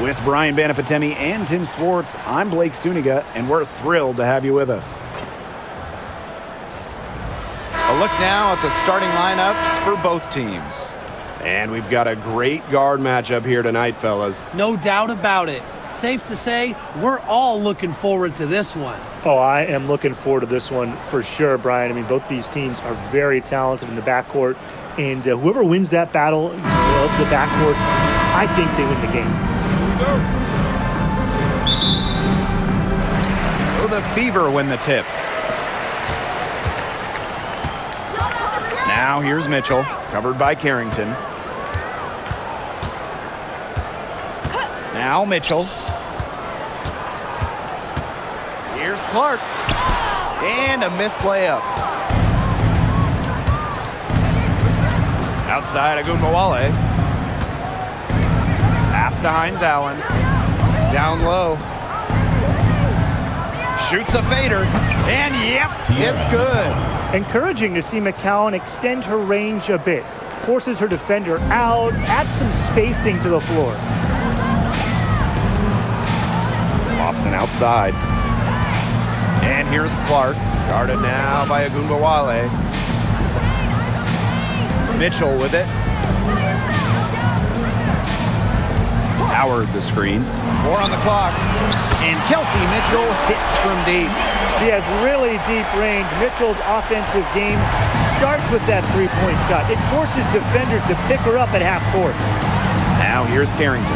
With Brian Banafitemi and Tim Swartz, I'm Blake Suniga, and we're thrilled to have you with us. A look now at the starting lineups for both teams. And we've got a great guard matchup here tonight, fellas. No doubt about it. Safe to say, we're all looking forward to this one. Oh, I am looking forward to this one for sure, Brian. I mean, both these teams are very talented in the backcourt, and whoever wins that battle of the backcourts, I think they win the game. So the Fever win the tip. Now here's Mitchell, covered by Carrington. Now Mitchell. Here's Clark. And a missed layup. Outside Agunbowale. Pass to Hines Allen. Down low. Shoots a fader. And yep, it's good. Encouraging to see McCowan extend her range a bit. Forces her defender out, adds some spacing to the floor. Boston outside. And here's Clark, guarded now by Agunbowale. Mitchell with it. Howard the screen. 4 on the clock. And Kelsey Mitchell hits from deep. She has really deep range. Mitchell's offensive game starts with that three-point shot. It forces defenders to pick her up at half court. Now here's Carrington.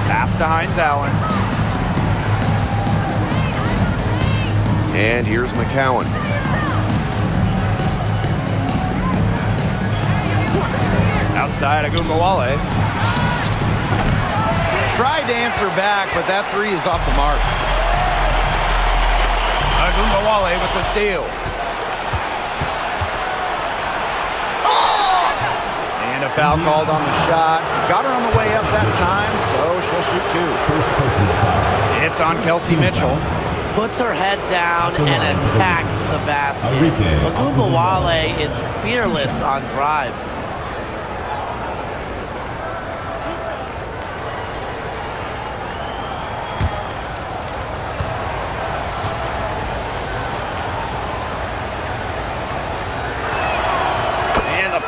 Pass to Hines Allen. And here's McCowan. Outside Agunbowale. Tried to answer back, but that three is off the mark. Agunbowale with the steal. And a foul called on the shot. Got her on the way up that time, so she'll shoot two. It's on Kelsey Mitchell. Puts her head down and attacks the basket. Agunbowale is fearless on drives.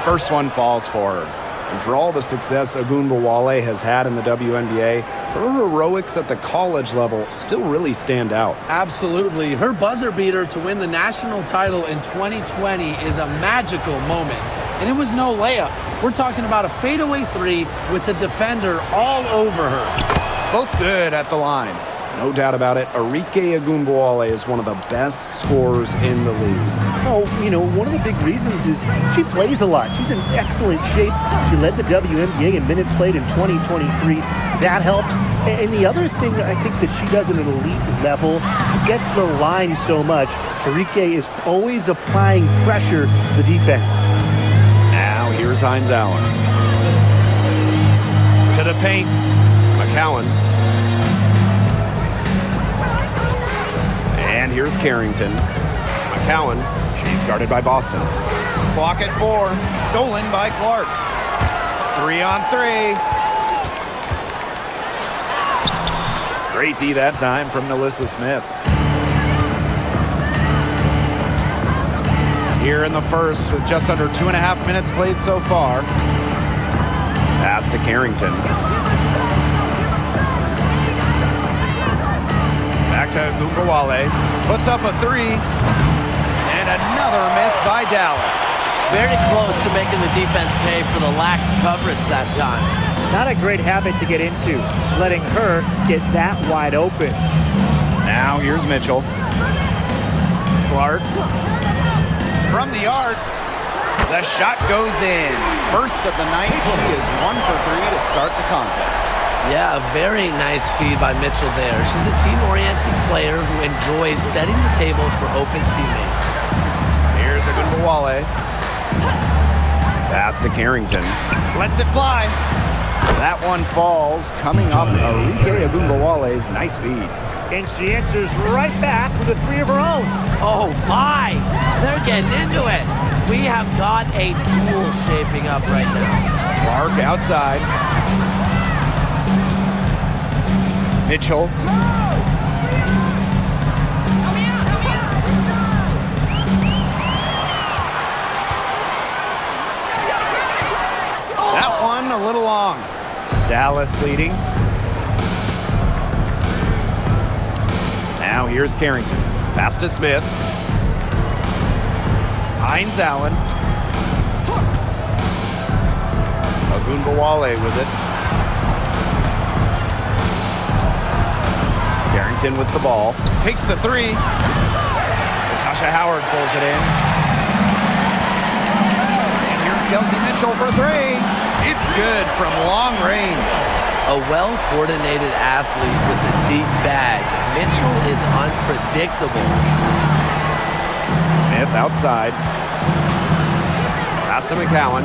First one falls for her. And for all the success Agunbowale has had in the WNBA, her heroics at the college level still really stand out. Absolutely. Her buzzer beater to win the national title in 2020 is a magical moment. And it was no layup. We're talking about a fadeaway three with the defender all over her. Both good at the line. No doubt about it, Arike Agunbowale is one of the best scorers in the league. Oh, you know, one of the big reasons is she plays a lot. She's in excellent shape. She led the WNBA in minutes played in 2023. That helps. And the other thing I think that she does at an elite level, she gets the line so much. Arike is always applying pressure to the defense. Now here's Hines Allen. To the paint. McCowan. And here's Carrington. McCowan. She's guarded by Boston. Clock at 4. Stolen by Clark. 3 on 3. Great D that time from Melissa Smith. Here in the first with just under 2.5 minutes played so far. Pass to Carrington. Back to Agunbowale. Puts up a 3. And another miss by Dallas. Very close to making the defense pay for the lax coverage that time. Not a great habit to get into, letting her get that wide open. Now here's Mitchell. Clark. From the arc. The shot goes in. First of the night. She is 1 for 3 to start the contest. Yeah, a very nice feed by Mitchell there. She's a team-oriented player who enjoys setting the table for open teammates. Here's Agunbowale. Pass to Carrington. Lets it fly. That one falls, coming off Arike Agunbowale's nice feed. And she answers right back with a 3 of her own. Oh my! They're getting into it. We have got a duel shaping up right now. Clark outside. Mitchell. That one a little long. Dallas leading. Now here's Carrington. Pass to Smith. Hines Allen. Ogunbowale with it. Carrington with the ball. Takes the three. Natasha Howard pulls it in. And here's Kelsey Mitchell for three. It's good from long range. A well-coordinated athlete with a deep bag. Mitchell is unpredictable. Smith outside. Pass to McCowan.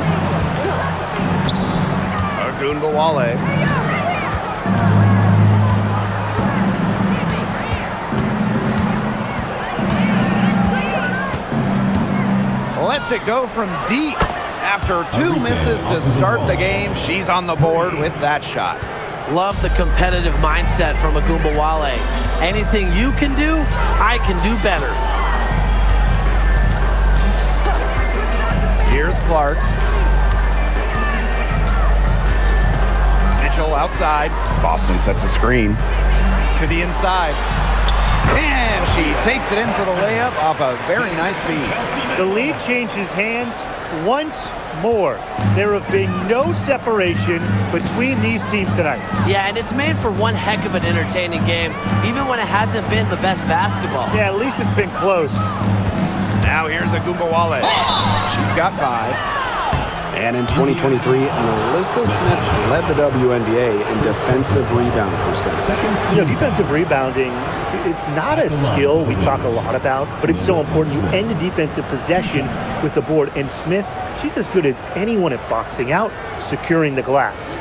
Ogunbowale. Lets it go from deep. After two misses to start the game, she's on the board with that shot. Love the competitive mindset from Ogunbowale. Anything you can do, I can do better. Here's Clark. Mitchell outside. Boston sets a screen. To the inside. And she takes it in for the layup off a very nice feed. The lead changes hands once more. There have been no separation between these teams tonight. Yeah, and it's made for one heck of an entertaining game, even when it hasn't been the best basketball. Yeah, at least it's been close. Now here's Ogunbowale. She's got 5. And in 2023, Melissa Smith led the WNBA in defensive rebound percentage. You know, defensive rebounding, it's not a skill we talk a lot about, but it's so important. You end the defensive possession with the board. And Smith, she's as good as anyone at boxing out, securing the glass.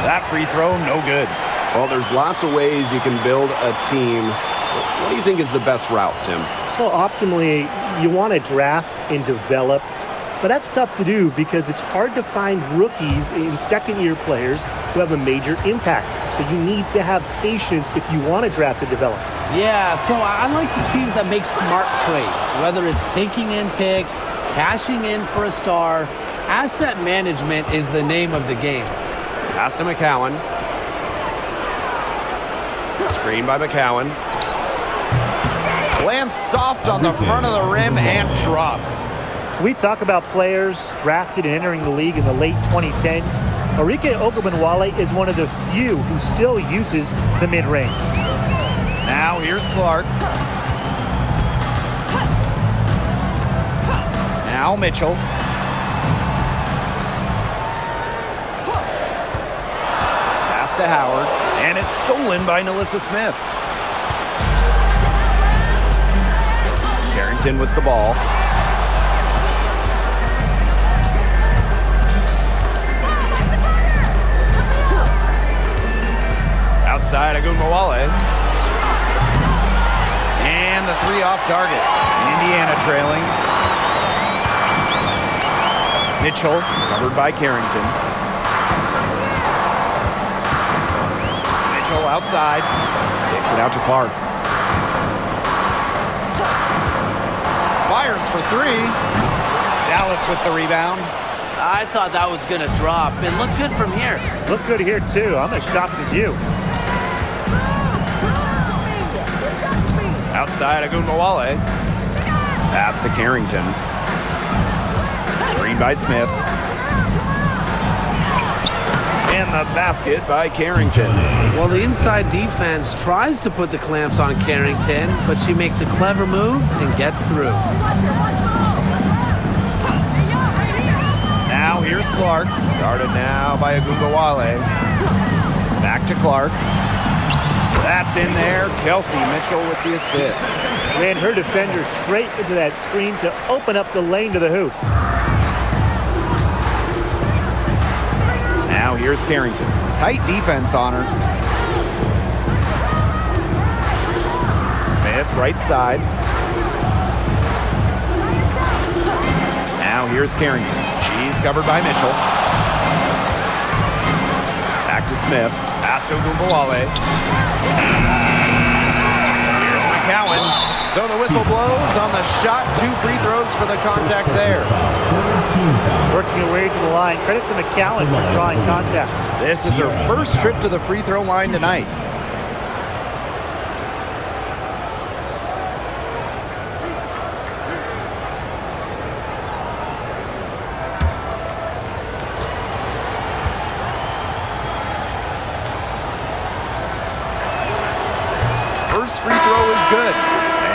That free throw, no good. Well, there's lots of ways you can build a team. What do you think is the best route, Tim? Well, optimally, you want to draft and develop, but that's tough to do because it's hard to find rookies and second-year players who have a major impact. So you need to have patience if you want to draft and develop. Yeah, so I like the teams that make smart trades, whether it's taking in picks, cashing in for a star. Asset management is the name of the game. Pass to McCowan. Screen by McCowan. Lands soft on the front of the rim and drops. We talk about players drafted and entering the league in the late 2010s. Arike Ogunbowale is one of the few who still uses the mid-range. Now here's Clark. Now Mitchell. Pass to Howard. And it's stolen by Melissa Smith. Carrington with the ball. Outside Ogunbowale. And the three off target. Indiana trailing. Mitchell covered by Carrington. Mitchell outside. Kicks it out to Clark. Fires for three. Dallas with the rebound. I thought that was going to drop. It looked good from here. Look good here, too. I'm as shocked as you. Outside Ogunbowale. Pass to Carrington. Screen by Smith. And the basket by Carrington. Well, the inside defense tries to put the clamps on Carrington, but she makes a clever move and gets through. Now here's Clark. Guarded now by Ogunbowale. Back to Clark. That's in there. Kelsey Mitchell with the assist. Ran her defender straight into that screen to open up the lane to the hoop. Now here's Carrington. Tight defense on her. Smith right side. Now here's Carrington. She's covered by Mitchell. Back to Smith. Pass to Ogunbowale. Here's McCowan. So the whistle blows on the shot. 2 free throws for the contact there. Working away to the line. Credit to McCowan for drawing contact. This is her first trip to the free throw line tonight. First free throw is good.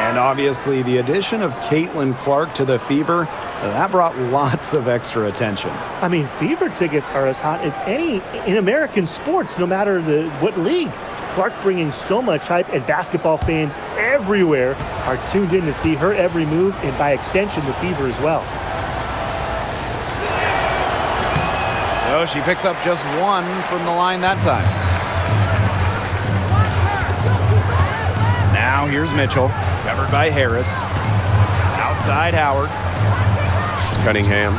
And obviously the addition of CaitlinClark to the Fever, that brought lots of extra attention. I mean, Fever tickets are as hot as any in American sports, no matter what league. Clark bringing so much hype, and basketball fans everywhere are tuned in to see her every move, and by extension, the Fever as well. So she picks up just 1 from the line that time. Now here's Mitchell, covered by Harris. Outside Howard. Cunningham.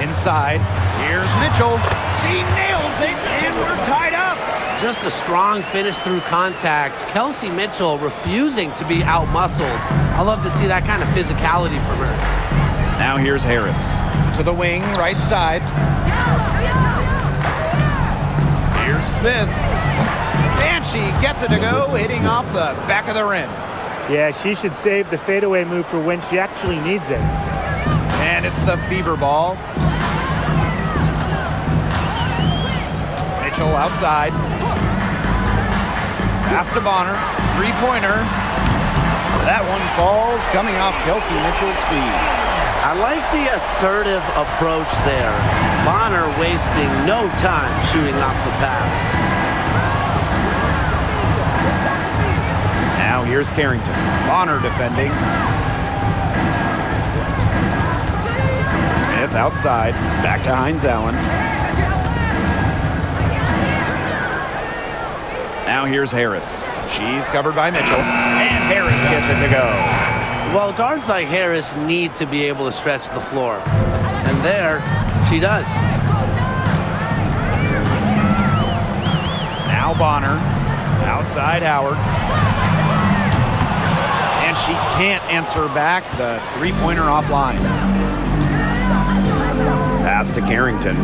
Inside, here's Mitchell. She nails it, and we're tied up. Just a strong finish through contact. Kelsey Mitchell refusing to be out-muscled. I love to see that kind of physicality from her. Now here's Harris. To the wing, right side. Here's Smith. And she gets it to go, hitting off the back of the rim. Yeah, she should save the fadeaway move for when she actually needs it. And it's the Fever ball. Mitchell outside. Pass to Bonner. 3-pointer. That one falls, coming off Kelsey Mitchell's feet. I like the assertive approach there. Bonner wasting no time shooting off the pass. Now here's Carrington. Bonner defending. Smith outside. Back to Hines Allen. Now here's Harris. She's covered by Mitchell. And Harris gets it to go. Well, guards like Harris need to be able to stretch the floor. And there, she does. Now Bonner. Outside Howard. And she can't answer back the 3-pointer offline. Pass to Carrington.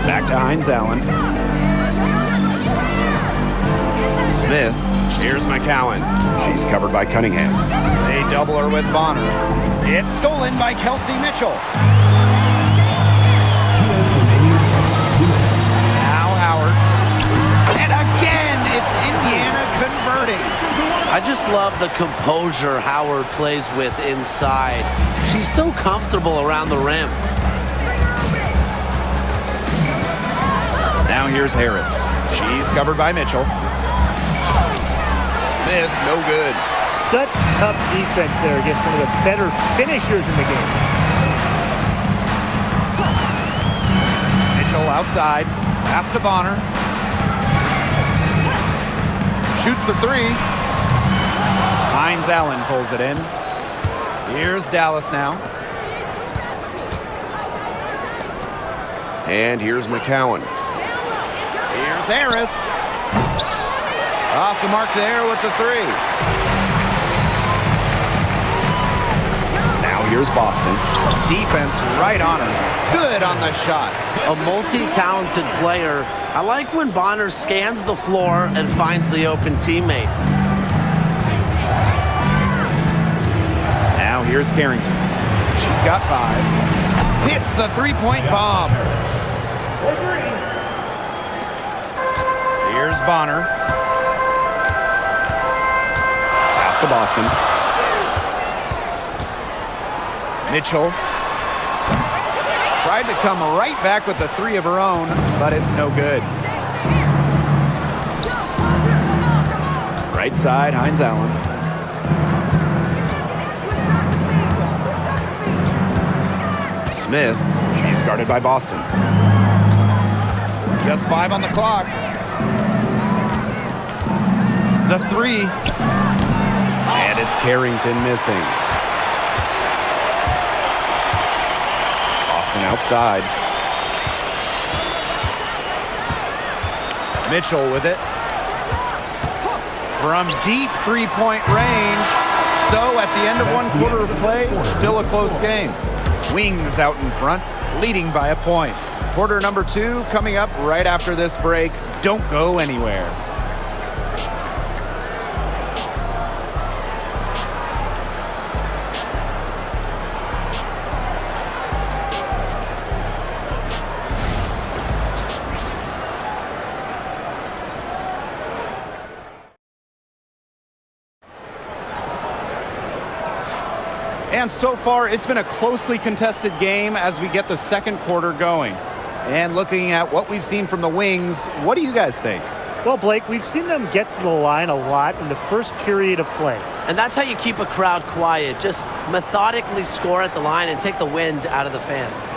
Back to Hines Allen. Smith. Here's McCowan. She's covered by Cunningham. They double her with Bonner. It's stolen by Kelsey Mitchell. Now Howard. And again, it's Indiana converting. I just love the composure Howard plays with inside. She's so comfortable around the rim. Now here's Harris. She's covered by Mitchell. Smith, no good. Such tough defense there against one of the better finishers in the game. Mitchell outside. Pass to Bonner. Shoots the 3. Hines Allen pulls it in. Here's Dallas now. And here's McCowan. Here's Harris. Off the mark there with the 3. Now here's Boston. Defense right on her. Good on the shot. A multi-talented player. I like when Bonner scans the floor and finds the open teammate. Now here's Carrington. She's got 5. Hits the 3-point bomb. Here's Bonner. Pass to Boston. Mitchell. Tried to come right back with the 3 of her own, but it's no good. Right side, Hines Allen. Smith. She's guarded by Boston. Just 5 on the clock. The 3. And it's Carrington missing. Boston outside. Mitchell with it. From deep three-point range. So at the end of one quarter of play, still a close game. Wings out in front, leading by a point. Quarter number 2 coming up right after this break. Don't go anywhere. And so far, it's been a closely contested game as we get the second quarter going. And looking at what we've seen from the Wings, what do you guys think? Well, Blake, we've seen them get to the line a lot in the first period of play. And that's how you keep a crowd quiet. Just methodically score at the line and take the wind out of the fans.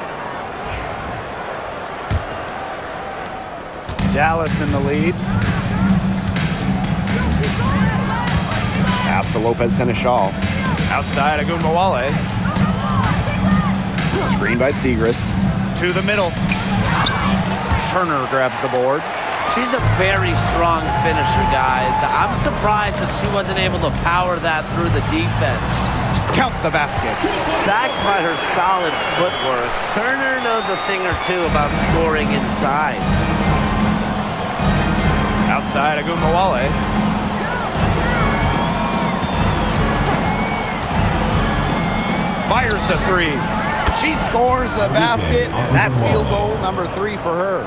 Dallas in the lead. Pass to Lopez Seneschal. Outside Agunbowale. Screen by Segrist. To the middle. Turner grabs the board. She's a very strong finisher, guys. I'm surprised that she wasn't able to power that through the defense. Count the basket. Backed by her solid footwork, Turner knows a thing or two about scoring inside. Outside Agunbowale. Fires the three. She scores the basket. That's field goal number 3 for her.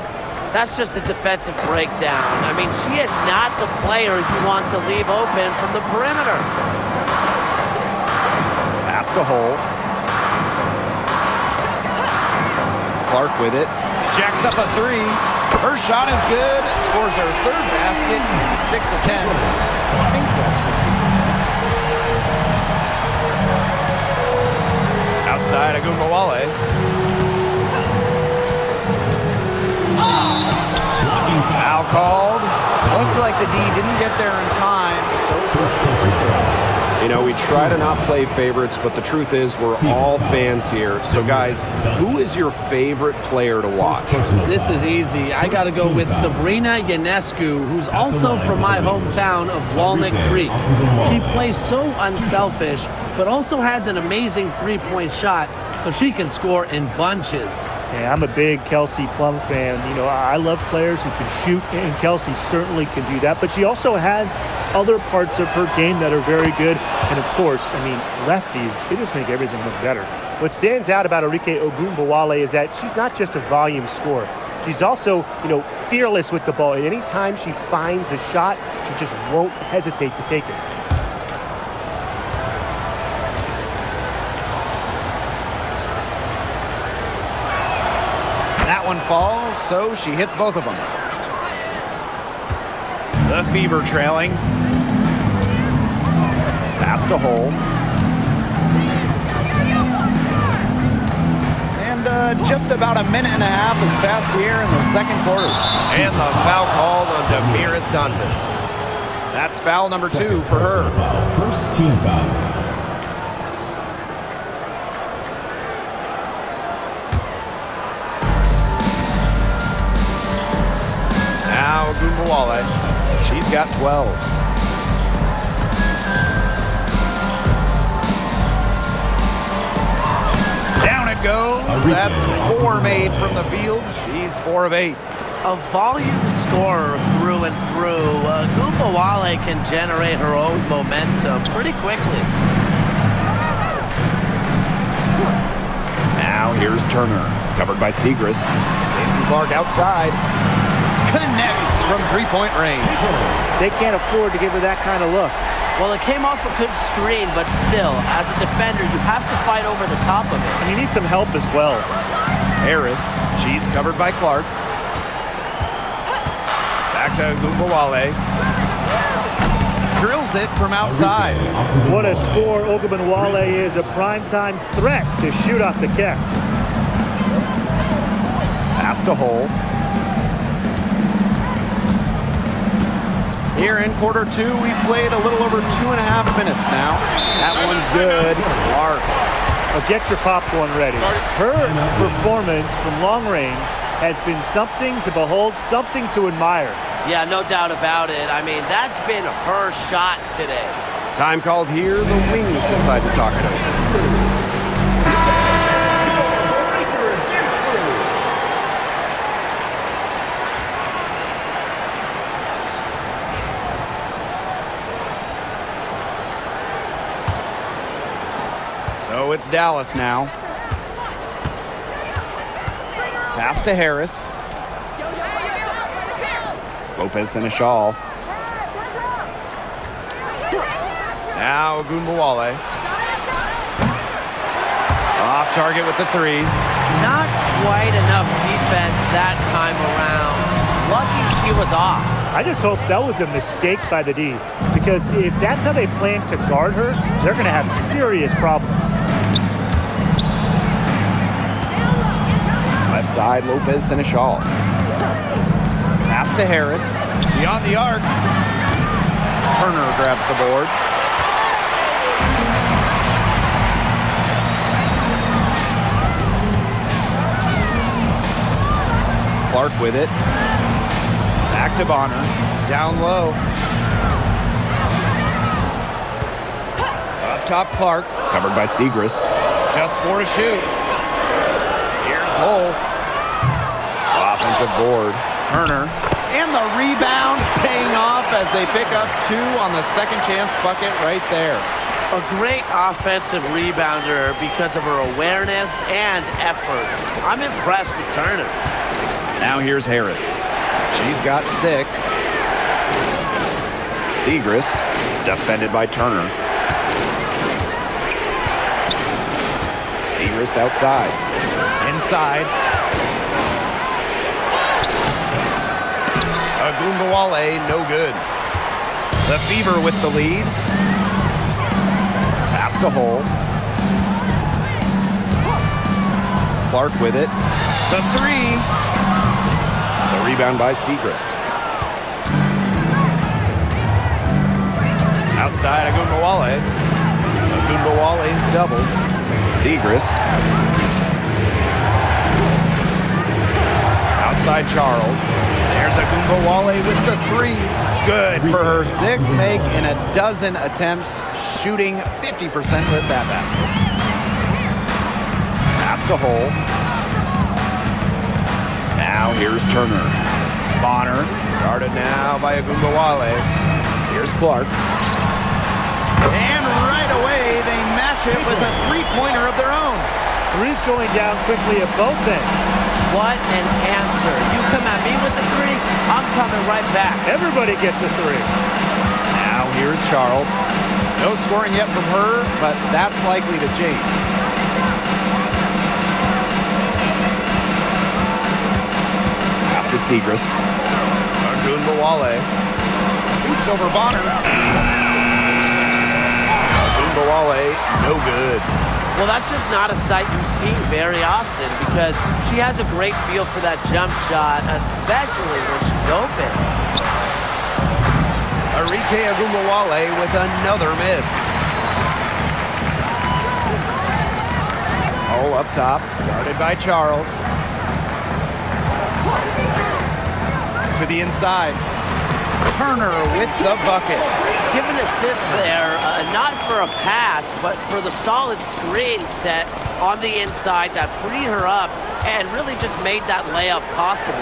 That's just a defensive breakdown. I mean, she is not the player you want to leave open from the perimeter. Pass to Hull. Clark with it. Jacks up a 3. Her shot is good. Scores her 3rd basket in 6 attempts. I think that's what outside Agunbowale. Foul called. Looked like the D didn't get there in time. You know, we try to not play favorites, but the truth is we're all fans here. So, guys, who is your favorite player to watch? This is easy. I got to go with Sabrina Ionescu, who's also from my hometown of Walnut Creek. She plays so unselfish, but also has an amazing three-point shot, so she can score in bunches. Yeah, I'm a big Kelsey Plum fan. You know, I love players who can shoot, and Kelsey certainly can do that. But she also has other parts of her game that are very good. And, of course, I mean, lefties, they just make everything look better. What stands out about Arike Ogunbowale is that she's not just a volume scorer. She's also, you know, fearless with the ball. And any time she finds a shot, she just won't hesitate to take it. That one falls, so she hits both of them. The Fever trailing. Pass to Hull. And just about a minute and a half has passed here in the second quarter. And the foul called on Damiris Dantas. That's foul number 2 for her. First team foul. Now Agunbowale. She's got 12. Down it goes. That's 4 made from the field. She's 4 of 8. A volume scorer through and through, Agunbowale can generate her own momentum pretty quickly. Now here's Turner, covered by Segrist. Clark outside. Connects from three-point range. They can't afford to give her that kind of look. Well, it came off a good screen, but still, as a defender, you have to fight over the top of it. And you need some help as well. Harris, she's covered by Clark. Back to Agunbowale. Drills it from outside. What a score. Ogunbowale is a primetime threat to shoot off the catch. Pass to Hull. Here in quarter two, we've played a little over 2.5 minutes now. That one's good. Clark. Get your popcorn ready. Her performance from long range has been something to behold, something to admire. Yeah, no doubt about it. I mean, that's been her shot today. Time called here. The Wings decide to talk it over. So it's Dallas now. Pass to Harris. Lopez and a shawl. Now Ogunbowale. Off target with the three. Not quite enough defense that time around. Lucky she was off. I just hope that was a mistake by the D, because if that's how they plan to guard her, they're going to have serious problems. Left side, Lopez and a shawl. Pass to Harris. Beyond the arc. Turner grabs the board. Clark with it. Back to Bonner. Down low. Up top, Clark. Covered by Segrist. Just for a shoot. Here's Hull. Offensive board. Turner. And the rebound paying off as they pick up two on the second chance bucket right there. A great offensive rebounder because of her awareness and effort. I'm impressed with Turner. Now here's Harris. She's got 6. Segrist, defended by Turner. Segrist outside. Inside. Ogunbowale, no good. The Fever with the lead. Pass to Hull. Clark with it. The three. The rebound by Segrist. Outside Ogunbowale. Ogunbowale's double. Segrist. Outside Charles. There's Ogunbowale with the three. Good for her 6th make in a dozen attempts, shooting 50% with that basket. Pass to Hull. Now here's Turner. Bonner. Guarded now by Ogunbowale. Here's Clark. And right away, they match it with a three-pointer of their own. Three's going down quickly at both ends. What an answer. You come at me with the three, I'm coming right back. Everybody gets a three. Now here's Charles. No scoring yet from her, but that's likely to change. Pass to Segrist. Ogunbowale. Shoots over Bonner. Ogunbowale, no good. Well, that's just not a sight you see very often because she has a great feel for that jump shot, especially when she's open. Arike Ogunbowale with another miss. Oh, up top, guarded by Charles. To the inside. Turner with the bucket. Give an assist there, not for a pass, but for the solid screen set on the inside that freed her up and really just made that layup possible.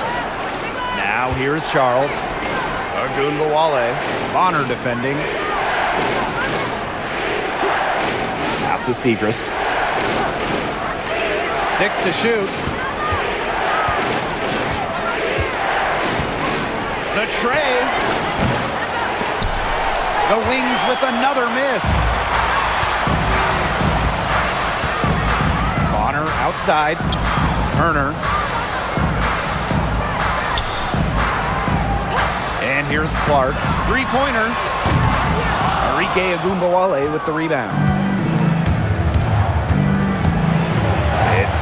Now here's Charles. Ogunbowale. Bonner defending. Pass to Segrist. 6 to shoot. The tray. The Wings with another miss. Bonner outside. Turner. And here's Clark. Three-pointer. Arike Ogunbowale with the rebound. It's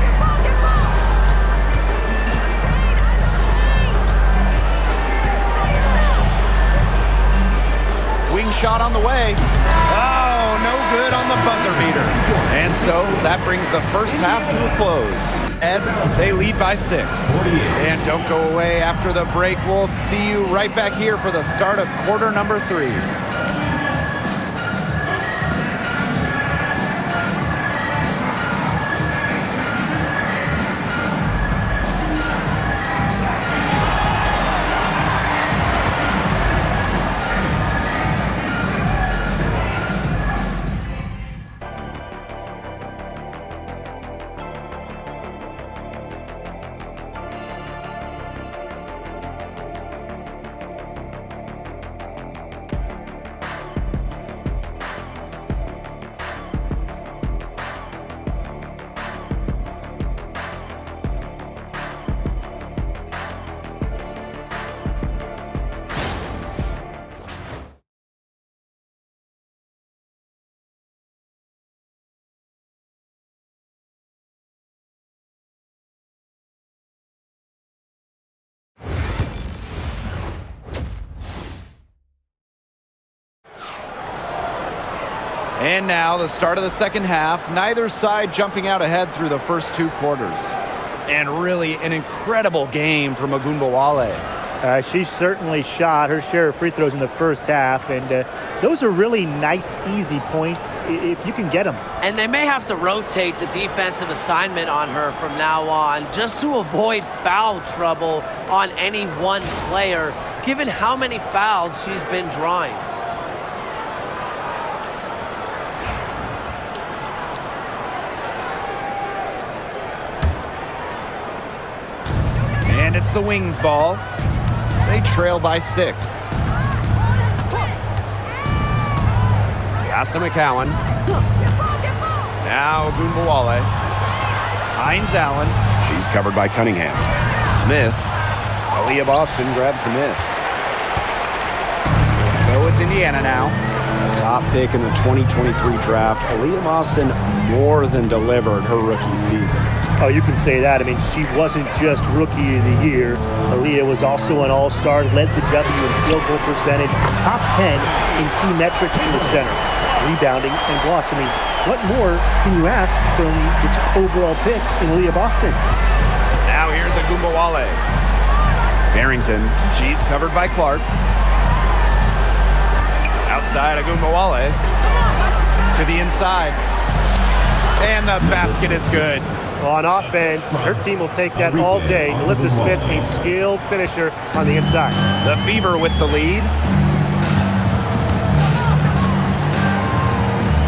buzzer beater. And so that brings the first half to a close. Ed, they lead by 6. And don't go away after the break. We'll see you right back here for the start of quarter number 3. And now the start of the second half. Neither side jumping out ahead through the first 2 quarters. And really an incredible game from Ogunbowale. She certainly shot her share of free throws in the first half, and those are really nice, easy points if you can get them. And they may have to rotate the defensive assignment on her from now on just to avoid foul trouble on any one player, given how many fouls she's been drawing. And it's the Wings ball. They trail by 6. Pass to McCowan. Now Ogunbowale. Hines Allen. She's covered by Cunningham. Smith. Aaliyah Boston grabs the miss. So it's Indiana now. Top pick in the 2023 draft, Aaliyah Boston more than delivered her rookie season. Oh, you can say that. I mean, she wasn't just Rookie of the Year. Aaliyah was also an All-Star, led the W in field goal percentage, top 10 in key metrics in the center, rebounding and blocks. I mean, what more can you ask from the overall pick in Aaliyah Boston? Now here's Ogunbowale. Barrington. She's covered by Clark. Outside Ogunbowale. To the inside. And the basket is good. On offense, her team will take that all day. Melissa Smith, a skilled finisher on the inside. The Fever with the lead.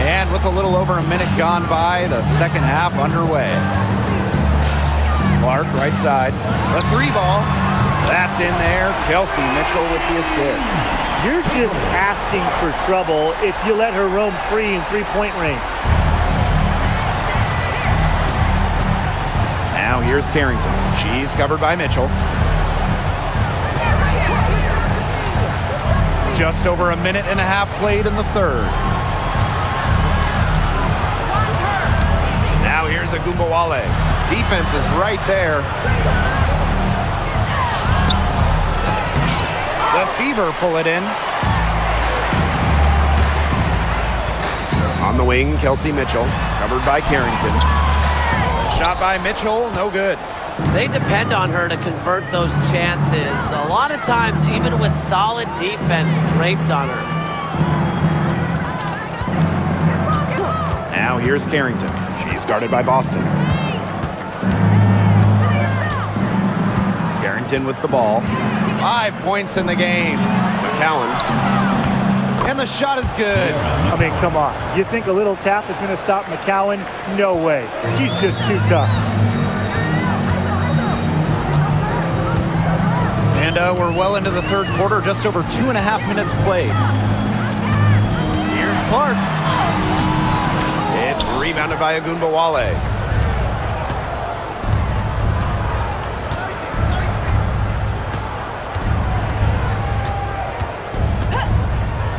And with a little over a minute gone by, the second half underway. Clark, right side. The 3 ball. That's in there. Kelsey Mitchell with the assist. You're just asking for trouble if you let her roam free in 3-point range. Now here's Carrington. She's covered by Mitchell. Just over a minute and a half played in the third. Now here's Ogunbowale. Defense is right there. The Fever pull it in. On the wing, Kelsey Mitchell, covered by Carrington. Shot by Mitchell, no good. They depend on her to convert those chances. A lot of times, even with solid defense draped on her. Now here's Carrington. She's guarded by Boston. Carrington with the ball. 5 points in the game. McCowan. And the shot is good. I mean, come on. You think a little tap is going to stop McCowan? No way. She's just too tough. And we're well into the third quarter, just over 2.5 minutes played. Here's Clark. It's rebounded by Ogunbowale.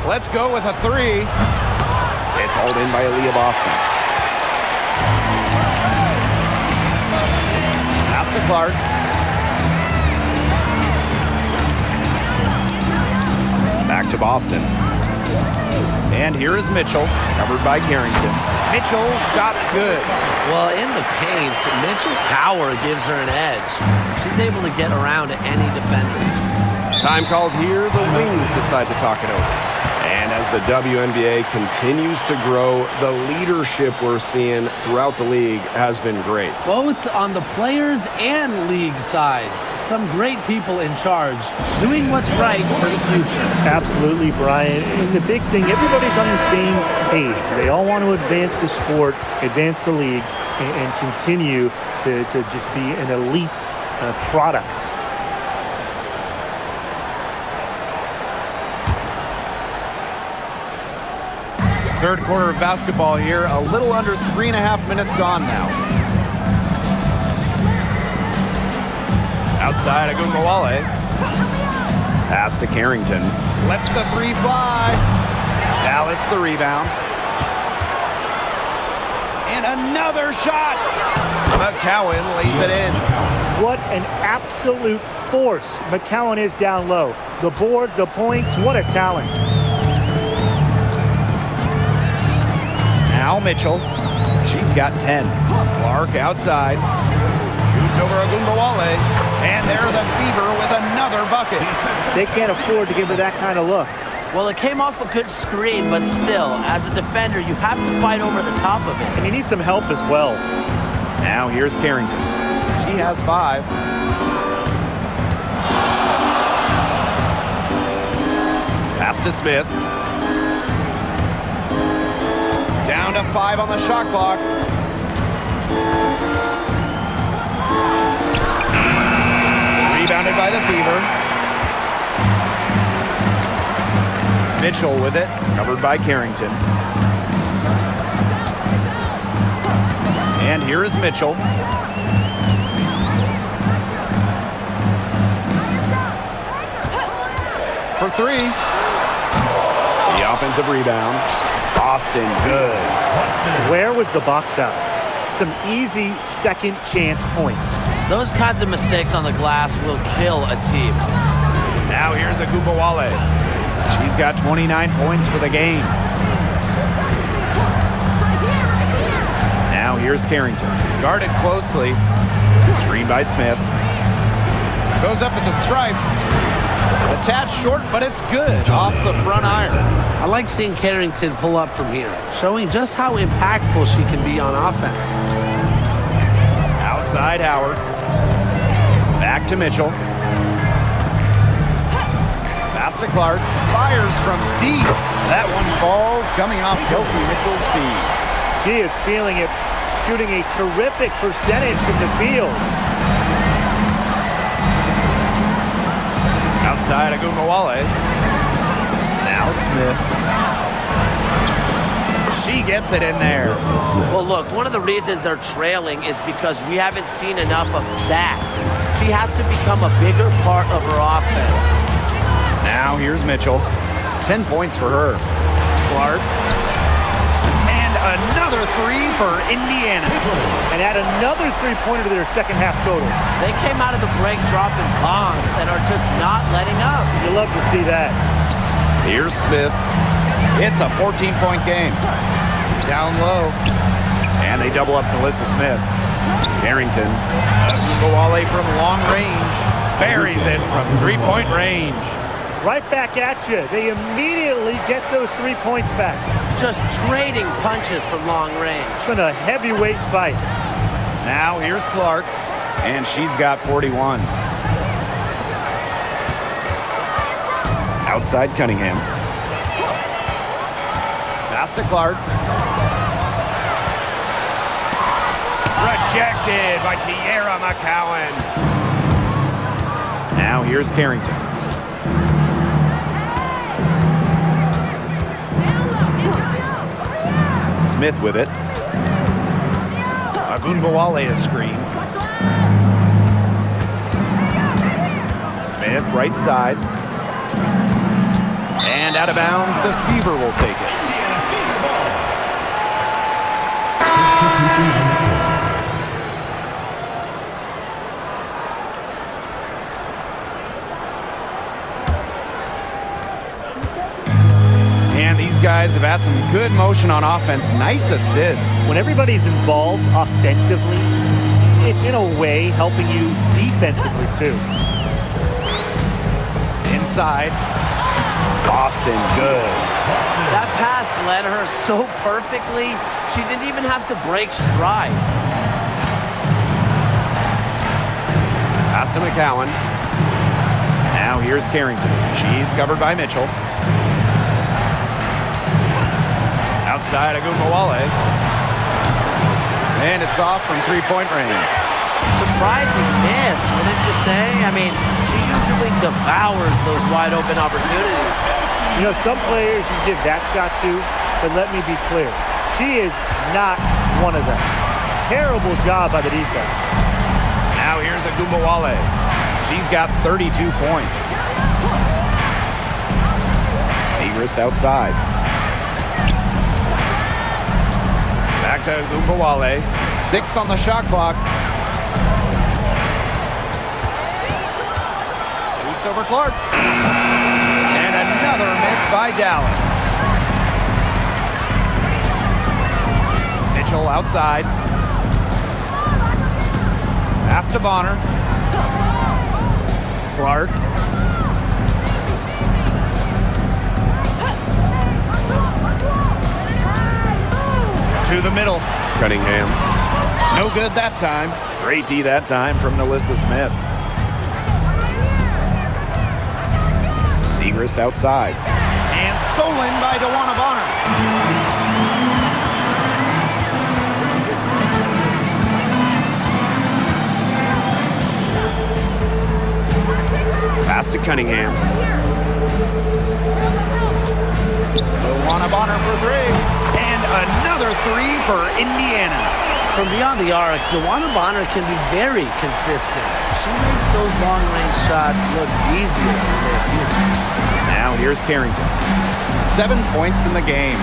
Let's go with a 3. It's hauled in by Aaliyah Boston. Pass to Clark. Back to Boston. And here is Mitchell, covered by Carrington. Mitchell, shot's good. Well, in the paint, Mitchell's power gives her an edge. She's able to get around any defenders. Time called here. The Wings decide to talk it over. And as the WNBA continues to grow, the leadership we're seeing throughout the league has been great. Both on the players and league sides. Some great people in charge, doing what's right for the future. Absolutely, Brian. And the big thing, everybody's on the same page. They all want to advance the sport, advance the league, and continue to just be an elite product. Third quarter of basketball here. A little under 3.5 minutes gone now. Outside, Agumbawale. Pass to Carrington. Lets the three fly. Dallas the rebound. And another shot. McCowan lays it in. What an absolute force McCowan is down low. The board, the points, what a talent. Now Mitchell. She's got 10. Clark outside. Shoots over Agumbawale. And they're the Fever with another bucket. They can't afford to give her that kind of look. Well, it came off a good screen, but still, as a defender, you have to fight over the top of it. And you need some help as well. Now here's Carrington. She has 5. Pass to Smith. Down to 5 on the shot clock. Rebounded by the Fever. Mitchell with it, covered by Carrington. And here is Mitchell. For 3. The offensive rebound. Boston, good. Where was the box out? Some easy second chance points. Those kinds of mistakes on the glass will kill a team. Now here's Agumbawale. She's got 29 points for the game. Now here's Carrington. Guarded closely. Screen by Smith. Goes up at the stripe. Attached short, but it's good. Off the front iron. I like seeing Carrington pull up from here, showing just how impactful she can be on offense. Outside Howard. Back to Mitchell. Pass to Clark. Fires from deep. That one falls, coming off Kelsey Mitchell's feet. She is feeling it, shooting a terrific percentage from the field. Outside Agumbawale. Now Smith. She gets it in there. Well, look, one of the reasons they're trailing is because we haven't seen enough of that. She has to become a bigger part of her offense. Now here's Mitchell. 10 points for her. Clark. And another 3 for Indiana. And add another three-pointer to their second half total. They came out of the break dropping bombs and are just not letting up. You love to see that. Here's Smith. It's a 14-point game. Down low. And they double up Melissa Smith. Carrington. Agumbawale from long range. Buries it from three-point range. Right back at you. They immediately get those 3 points back. Just trading punches from long range. It's been a heavyweight fight. Now here's Clark, and she's got 41. Outside Cunningham. Pass to Clark. Rejected by Tierra McCowan. Now here's Carrington. Smith with it. Agumbawale a screen. Smith right side. And out of bounds, the Fever will take it. And these guys have had some good motion on offense. Nice assists. When everybody's involved offensively, it's in a way helping you defensively too. Inside. Boston, good. That pass led her so perfectly, she didn't even have to break stride. Pass to McCowan. Now here's Carrington. She's covered by Mitchell. Outside Agumbawale. And it's off from three-point range. Surprising miss, wouldn't you say? I mean, she usually devours those wide-open opportunities. You know, some players you give that shot to, but let me be clear. She is not one of them. Terrible job by the defense. Now here's Agumbawale. She's got 32 points. Segrist outside. Back to Agumbawale. 6 on the shot clock. Shoots over Clark. And another miss by Dallas. Mitchell outside. Pass to Bonner. Clark. To the middle. Cunningham. No good that time. Great D that time from Melissa Smith. Segrist outside. And stolen by DeWanna Bonner. Pass to Cunningham. DeWanna Bonner for 3. And another 3 for Indiana. From beyond the arc, DeWanna Bonner can be very consistent. She makes those long-range shots look easier than they appear. Now here's Carrington. 7 points in the game.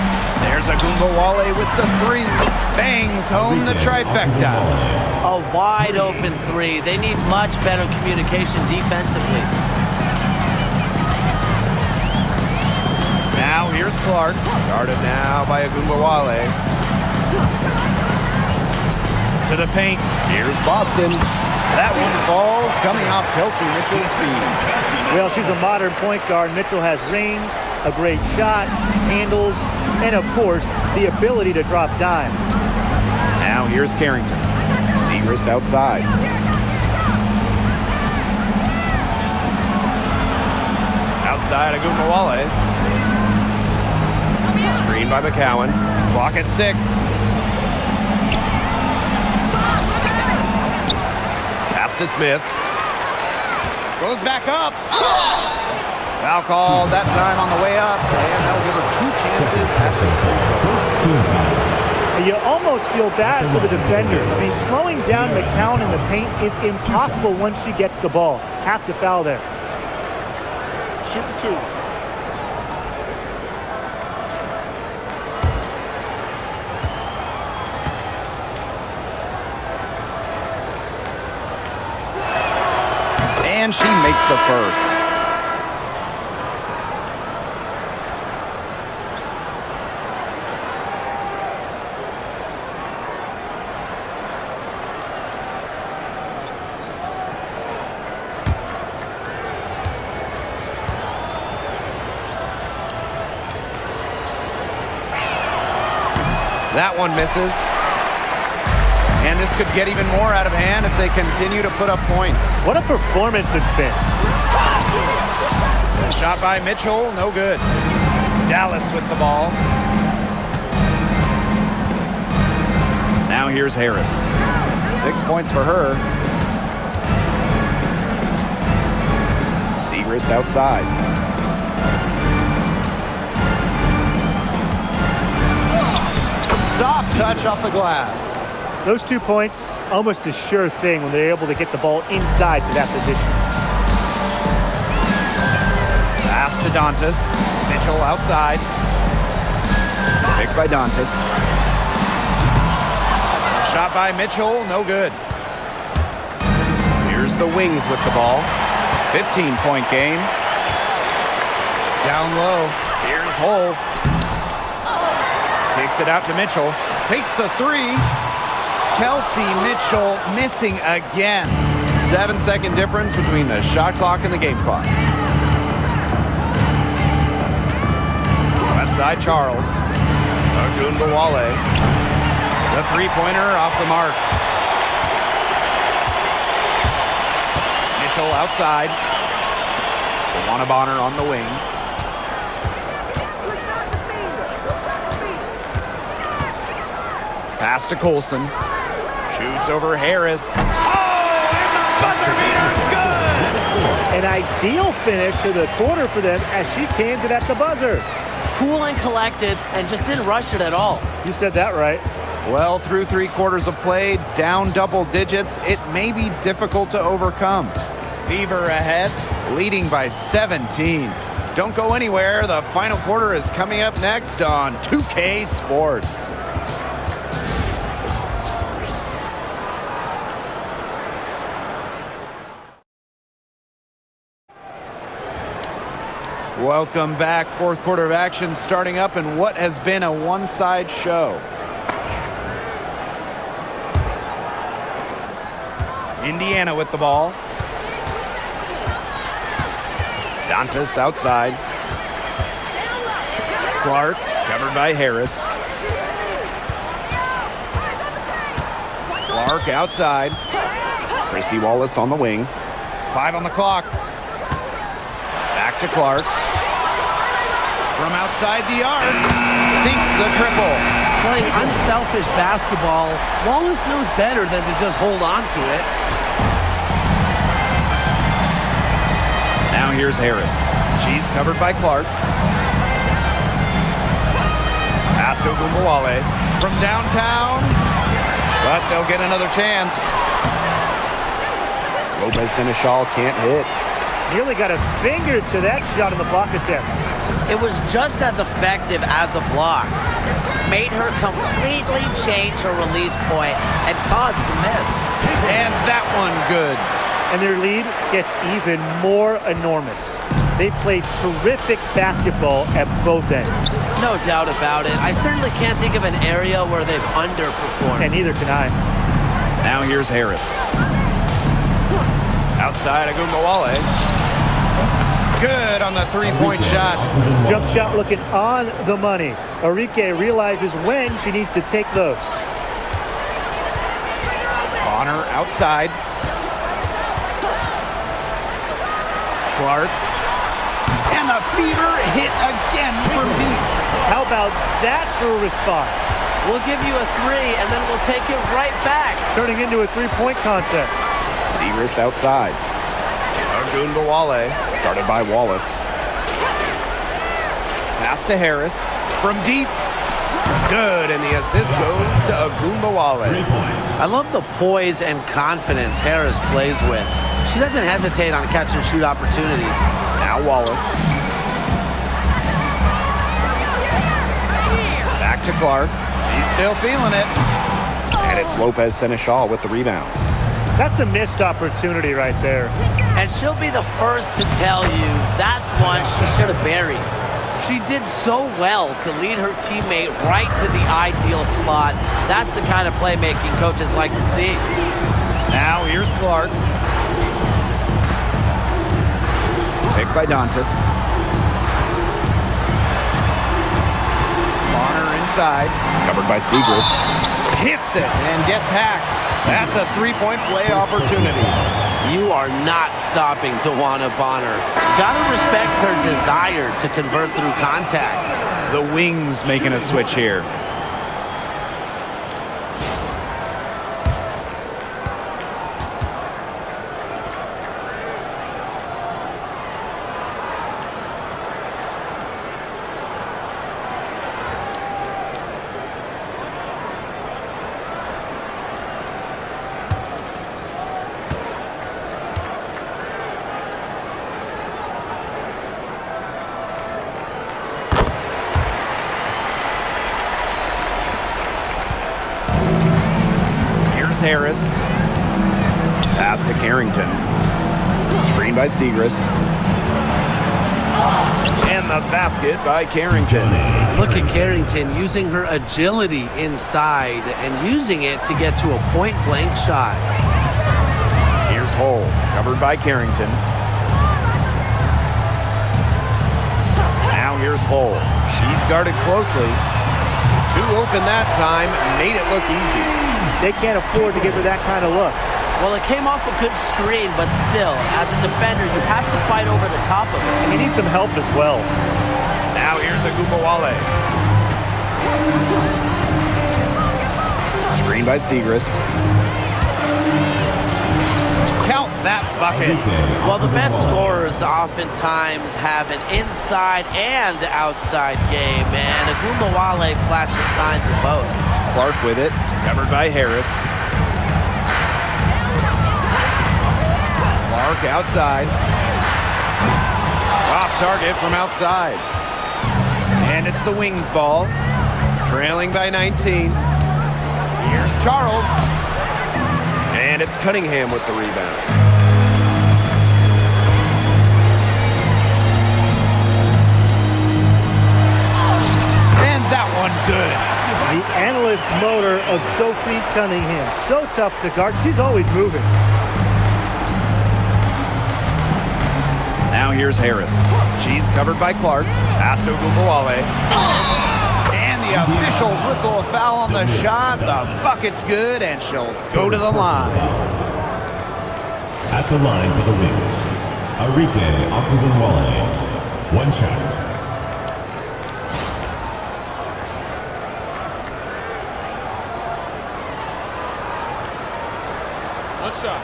There's Agumbawale with the 3. Bangs home the trifecta. A wide-open 3. They need much better communication defensively. Now here's Clark. Guarded now by Agumbawale. To the paint. Here's Boston. That one falls coming off Kelsey Mitchell's seam. Well, she's a modern point guard. Mitchell has range, a great shot, handles, and of course, the ability to drop dimes. Now here's Carrington. Segrist outside. Outside Agumbawale. Screen by McCowan. Clock at 6. Pass to Smith. Goes back up. Foul called that time on the way up. And that'll give her 2 chances at the First team foul. You almost feel bad for the defender. I mean, slowing down McCowan in the paint is impossible once she gets the ball. Have to foul there. Shooting 2. And she makes the first. That one misses. And this could get even more out of hand if they continue to put up points. What a performance it's been. Shot by Mitchell, no good. Dallas with the ball. Now here's Harris. 6 points for her. Segrist outside. Soft touch off the glass. Those 2 points, almost a sure thing when they're able to get the ball inside to that position. Pass to Dantas. Mitchell outside. Picked by Dantas. Shot by Mitchell, no good. Here's the Wings with the ball. 15-point game. Down low. Here's Hull. Kicks it out to Mitchell. Takes the three. Kelsey Mitchell missing again. 7-second difference between the shot clock and the game clock. Left side, Charles. Ogunbowale. The three-pointer off the mark. Mitchell outside. Luana Bonner on the wing. Pass to Colson. Shoots over Harris. Oh, and the buzzer beater's good! An ideal finish to the quarter for them as she cans it at the buzzer. Cool and collected and just didn't rush it at all. You said that right. Well, through 3 quarters of play, down double digits, it may be difficult to overcome. Fever ahead, leading by 17. Don't go anywhere. The final quarter is coming up next on 2K Sports. Welcome back. 4th quarter of action starting up in what has been a one-side show. Indiana with the ball. Dantas outside. Clark covered by Harris. Clark outside. Christy Wallace on the wing. 5 on the clock. Back to Clark. From outside the arc, sinks the triple. Playing unselfish basketball, Wallace knows better than to just hold on to it. Now here's Harris. She's covered by Clark. Pass to Ogunbowale from downtown, but they'll get another chance. Lopez Seneschal can't hit. Nearly got a finger to that shot in the block attempt. It was just as effective as a block. Made her completely change her release point and caused the miss. And that one good. And their lead gets even more enormous. They played terrific basketball at both ends. No doubt about it. I certainly can't think of an area where they've underperformed. And neither can I. Now here's Harris. Outside Ogunbowale. Good on the three-point shot. Jump shot looking on the money. Enrique realizes when she needs to take those. Bonner outside. Clark. And the fever hit again from deep. How about that for a response? We'll give you a 3, and then we'll take it right back. Turning into a three-point contest. Segrist outside. Ogunbowale. Guarded by Wallace. Pass to Harris. From deep. Good, and the assist goes to Ogunbowale. 3 points. I love the poise and confidence Harris plays with. She doesn't hesitate on catch and shoot opportunities. Now Wallace. Back to Clark. She's still feeling it. And it's Lopez Seneschal with the rebound. That's a missed opportunity right there. And she'll be the first to tell you that's one she should have buried. She did so well to lead her teammate right to the ideal spot. That's the kind of playmaking coaches like to see. Now here's Clark. Picked by Dantas. Bonner inside. Covered by Segrist. Hits it and gets hacked. That's a three-point play opportunity. You are not stopping Luana Bonner. Gotta respect her desire to convert through contact. The Wings making a switch here. Harris. Pass to Carrington. Screen by Segrist. And And the basket by Carrington. Look at Carrington using her agility inside and using it to get to a point-blank shot. Here's Hull, covered by Carrington. Now here's Hull. She's guarded closely. Too open that time, made it look easy. They can't afford to give her that kind of look. Well, it came off a good screen, but still, as a defender, you have to fight over the top of it. And you need some help as well. Now here's Agumbawale. Screen by Segrist. Count that bucket. Well, the best scorers oftentimes have an inside and outside game, and Agumbawale flashes signs of both. Clark with it, covered by Harris. Clark outside. Off target from outside. And it's the Wings ball. Trailing by 19. Here's Charles. And it's Cunningham with the rebound. And that one good. The analyst motor of Sophie Cunningham. So tough to guard. She's always moving. Now here's Harris. She's covered by Clark. Pass to Agumbawale. And the officials whistle a foul on the shot. The bucket's good, and she'll go to the line. At the line for the Wings, Arike Agumbawale. One shot. What's up?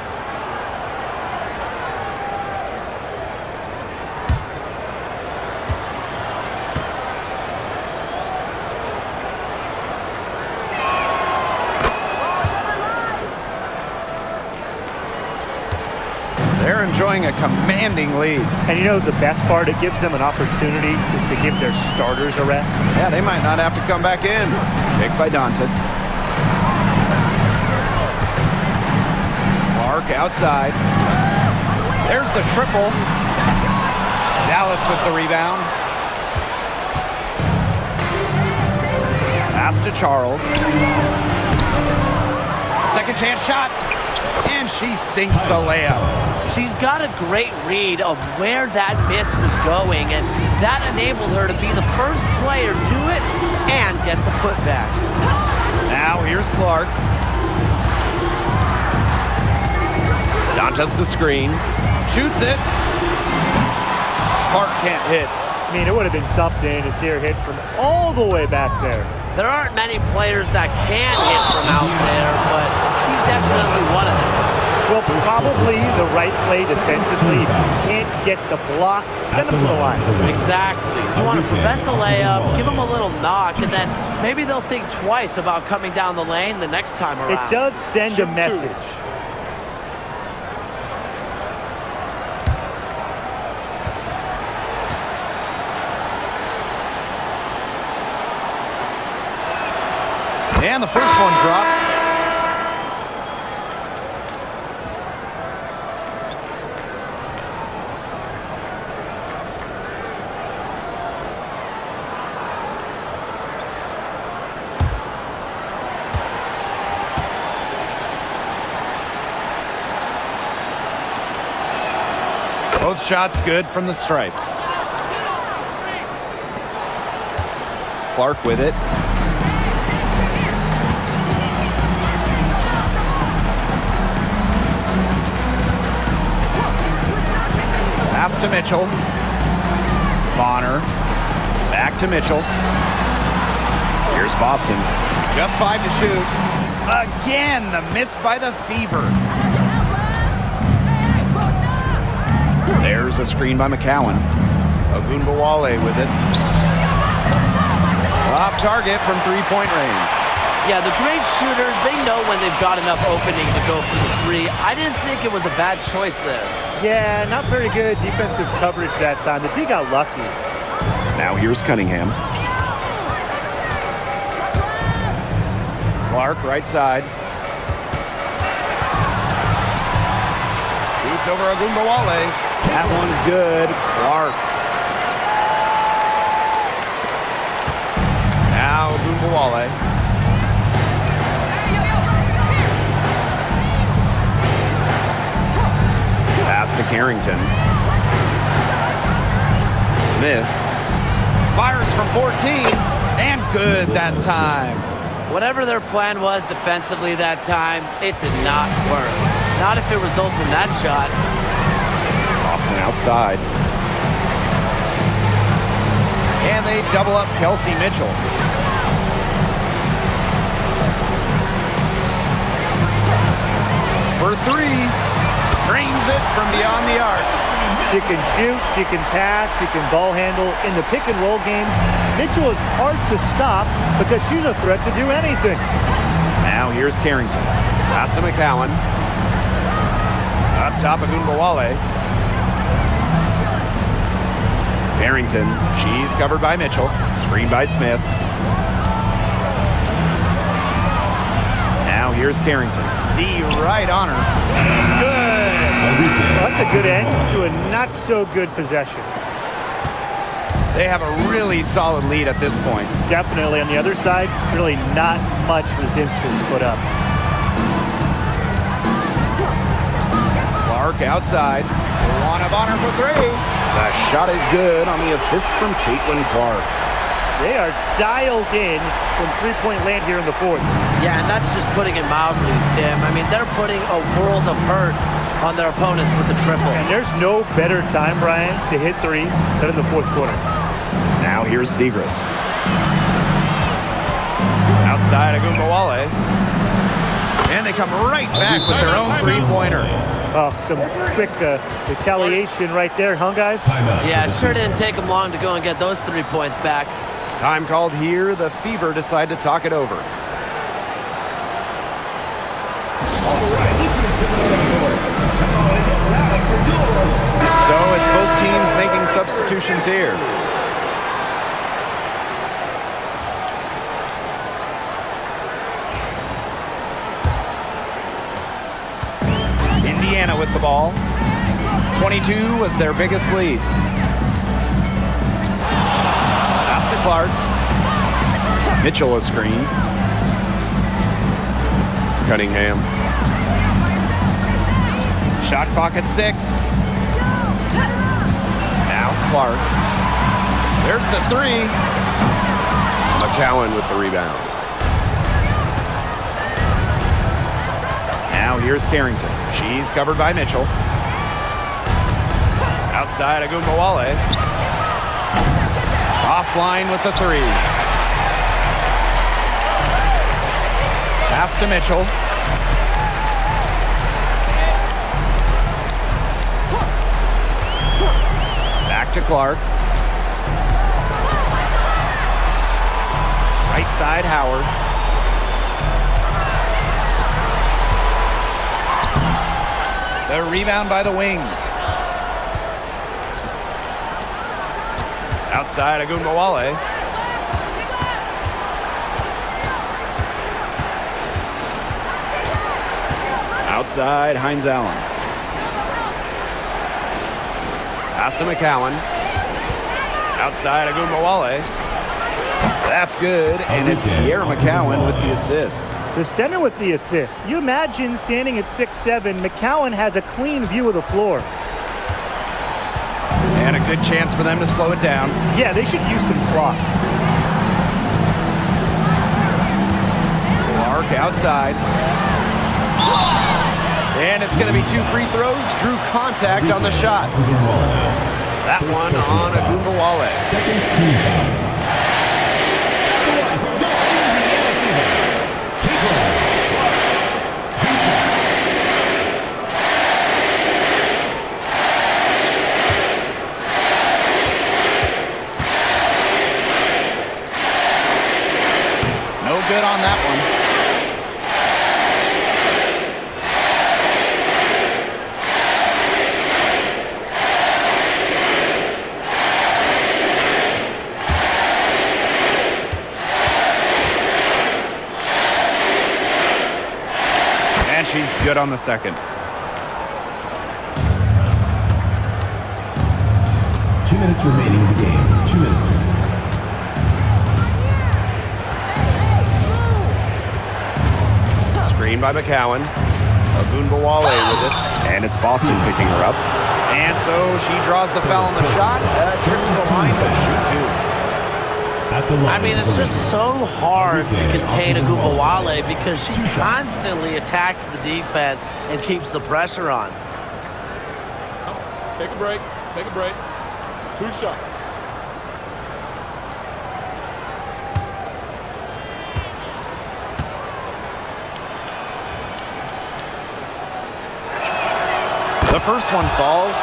They're enjoying a commanding lead. And you know the best part? It gives them an opportunity to give their starters a rest. Yeah, they might not have to come back in. Picked by Dantas. Clark outside. There's the triple. Dallas with the rebound. Pass to Charles. Second chance shot. And she sinks the layup. She's got a great read of where that miss was going, and that enabled her to be the first player to it and get the putback. Now here's Clark. Dantas the screen. Shoots it. Clark can't hit. I mean, it would have been something to see her hit from all the way back there. There aren't many players that can hit from out there, but she's definitely one of them. Well, probably the right play defensively. If you can't get the block, send them to the line. Exactly. You want to prevent the layup, give them a little knock, and then maybe they'll think twice about coming down the lane the next time around. It does send a message. And the first one drops. Both shots good from the stripe. Clark with it. Pass to Mitchell. Bonner. Back to Mitchell. Here's Boston. Just 5 to shoot. Again, the miss by the Fever. There's a screen by McCowan. Agumbawale with it. Off target from three-point range. Yeah, the great shooters, they know when they've got enough opening to go for the three. I didn't think it was a bad choice there. Yeah, not very good defensive coverage that time. The team got lucky. Now here's Cunningham. Clark, right side. Shoots over Agumbawale. That one's good. Clark. Ogunbowale. Pass to Carrington. Smith. Fires from 14, and good that time. Whatever their plan was defensively that time, it did not work. Not if it results in that shot. Austin outside. And they double up Kelsey Mitchell. For three, drains it from beyond the arc. She can shoot, she can pass, she can ball handle. In the pick and roll game, Mitchell is hard to stop because she's a threat to do anything. Now here's Carrington. Pass to McCowan. Up top of Ogunbowale. Carrington. She's covered by Mitchell. Screen by Smith. Now here's Carrington. D right on her. Good. Well, that's a good end to a not-so-good possession. They have a really solid lead at this point. Definitely on the other side, really not much resistance put up. Clark outside. One of honor for three. The shot is good on the assist from Clark. They are dialed in from three-point land here in the fourth. Yeah, and that's just putting it mildly, Tim. I mean, they're putting a world of hurt on their opponents with the triple. And there's no better time, Brian, to hit threes than in the fourth quarter. Now here's Segrist. Outside Ogunbowale. And they come right back with their own three-pointer. Oh, some quick retaliation right there, huh, guys? Yeah, it sure didn't take them long to go and get those 3 points back. Time called here. The Fever decide to talk it over. So it's both teams making substitutions here. Indiana with the ball. 22 was their biggest lead. Pass to Clark. Mitchell a screen. Cunningham. Shot clock at 6. Now Clark. There's the three. McCowan with the rebound. Now here's Carrington. She's covered by Mitchell. Outside Ogunbowale. Offline with the three. Pass to Mitchell. Back to Clark. Right side Howard. The rebound by the Wings. Outside Ogunbowale. Outside Hines Allen. Pass to McCowan. Outside Ogunbowale. That's good, and it's Tierra McCowan with the assist. The center with the assist. You imagine standing at 6'7", McCowan has a clean view of the floor. And a good chance for them to slow it down. Yeah, they should use some clock. Clark outside. And it's going to be 2 free throws. Drew contact on the shot. That one on Ogunbowale. Second team foul. No good on that one. And she's good on the second. 2 minutes remaining in the game. 2 minutes. Screen by McCowan. Ogunbowale with it. And it's Boston picking her up. And so she draws the foul on the shot. Trip to the line to shoot two. I mean, it's just so hard to contain Ogunbowale because she constantly attacks the defense and keeps the pressure on. Take a break. Take a break. 2 shots. The first one falls.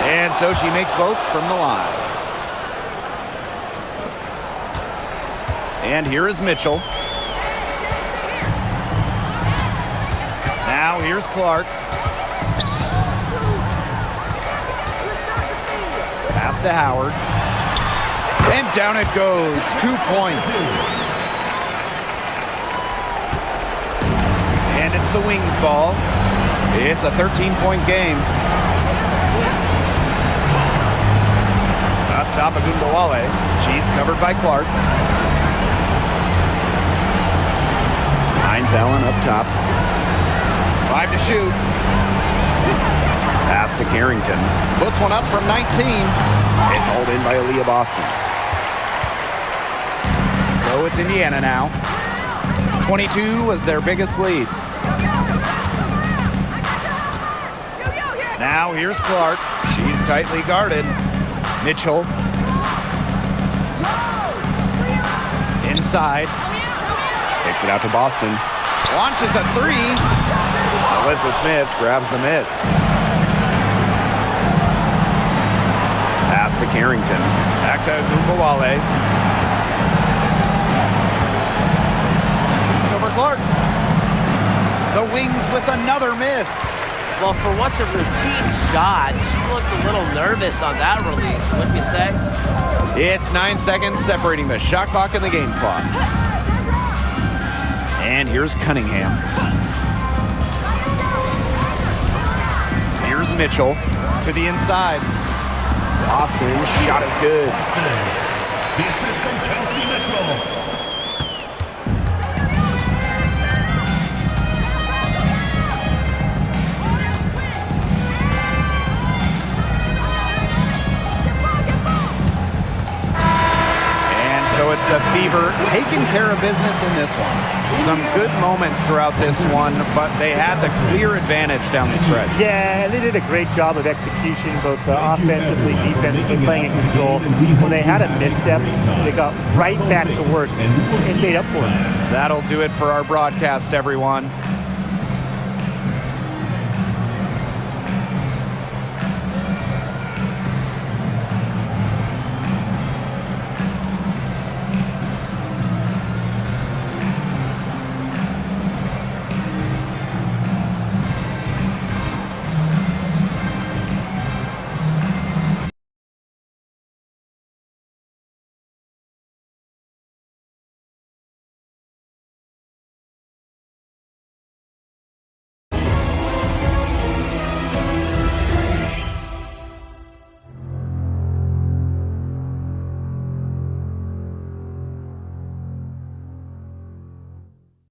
And so she makes both from the line. And here is Mitchell. Now here's Clark. Pass to Howard. And down it goes. 2 points. And it's the Wings ball. It's a 13-point game. Up top of Ogunbowale. She's covered by Clark. Hines Allen up top. 5 to shoot. Pass to Carrington. Puts one up from 19. It's hauled in by Aaliyah Boston. So it's Indiana now. 22 was their biggest lead. Now here's Clark. She's tightly guarded. Mitchell. Inside. Takes it out to Boston. Launches a three. Alyssa Smith grabs the miss. Pass to Carrington. Back to Ogunbowale. Over Clark. The Wings with another miss. Well, for what's a routine shot, she looked a little nervous on that release, wouldn't you say? It's 9 seconds separating the shot clock and the game clock. And here's Cunningham. Here's Mitchell to the inside. Boston shot is good. The assist from Kelsey Mitchell. So it's the Fever taking care of business in this one. Some good moments throughout this one, but they had the clear advantage down the stretch. Yeah, and they did a great job of execution, both offensively, defensively, playing in control. When they had a misstep, they got right back to work and made up for it. That'll do it for our broadcast, everyone.